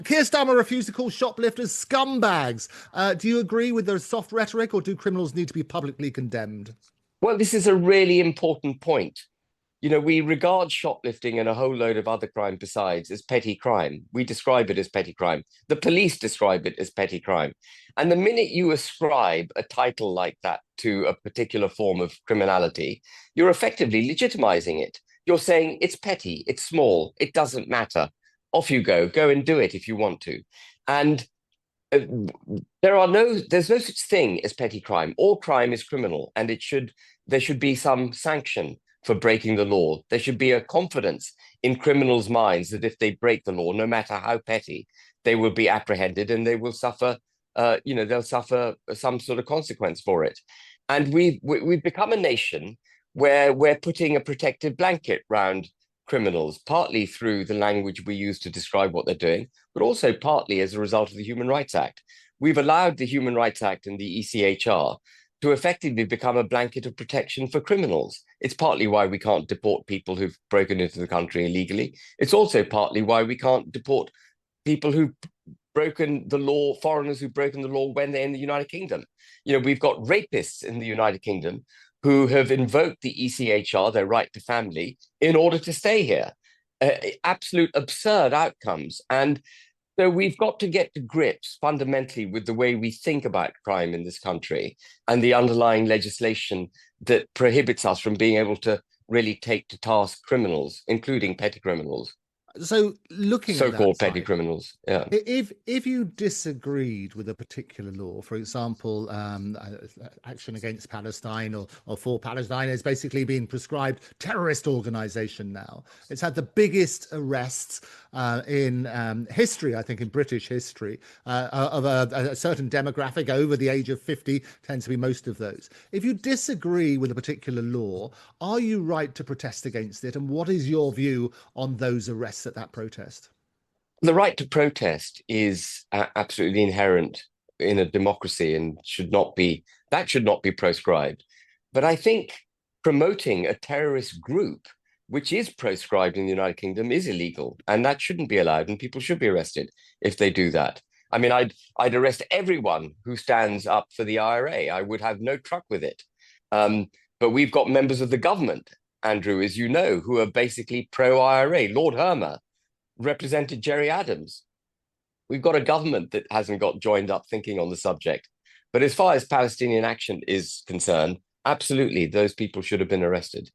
Keir Starmer refused to call shoplifters scumbags. Do you agree with their soft rhetoric, or do criminals need to be publicly condemned? Well, this is a really important point. You know, we regard shoplifting and a whole load of other crime besides as petty crime. We describe it as petty crime. The police describe it as petty crime. And the minute you ascribe a title like that to a particular form of criminality, you're effectively legitimizing it. You're saying it's petty, it's small, it doesn't matter. Off you go and do it if you want to. And uh, there's no such thing as petty crime. All crime is criminal, and there should be some sanction for breaking the law. There should be a confidence in criminals' minds that if they break the law, no matter how petty, they will be apprehended and they will suffer. They'll suffer some sort of consequence for it. And we've become a nation where we're putting a protective blanket round criminals, partly through the language we use to describe what they're doing, but also partly as a result of the Human Rights Act. We've allowed the Human Rights Act and the ECHR to effectively become a blanket of protection for criminals. It's partly why we can't deport people who've broken into the country illegally. It's also partly why we can't deport people who've broken the law, foreigners who've broken the law when they're in the United Kingdom. You know, we've got rapists in the United Kingdom who have invoked the ECHR, their right to family, in order to stay here. Absolute absurd outcomes. And so we've got to get to grips fundamentally with the way we think about crime in this country and the underlying legislation that prohibits us from being able to really take to task criminals, including petty criminals. So, looking at that So-called petty side, criminals, yeah. if you disagreed with a particular law, for example, action against Palestine or for Palestine is basically being prescribed terrorist organization now. It's had the biggest arrests in history, I think, in British history, of a certain demographic over the age of 50, tends to be most of those. If you disagree with a particular law, are you right to protest against it? And what is your view on those arrests at that protest? The right to protest is absolutely inherent in a democracy and should not be proscribed. But I think promoting a terrorist group, which is proscribed in the United Kingdom, is illegal, and that shouldn't be allowed, and people should be arrested if they do that. I mean, I'd arrest everyone who stands up for the IRA. I would have no truck with it. But we've got members of the government, Andrew, as you know, who are basically pro-IRA. Lord Hermer represented Jerry Adams. We've got a government that hasn't got joined up thinking on the subject. But as far as Palestinian Action is concerned, absolutely, those people should have been arrested.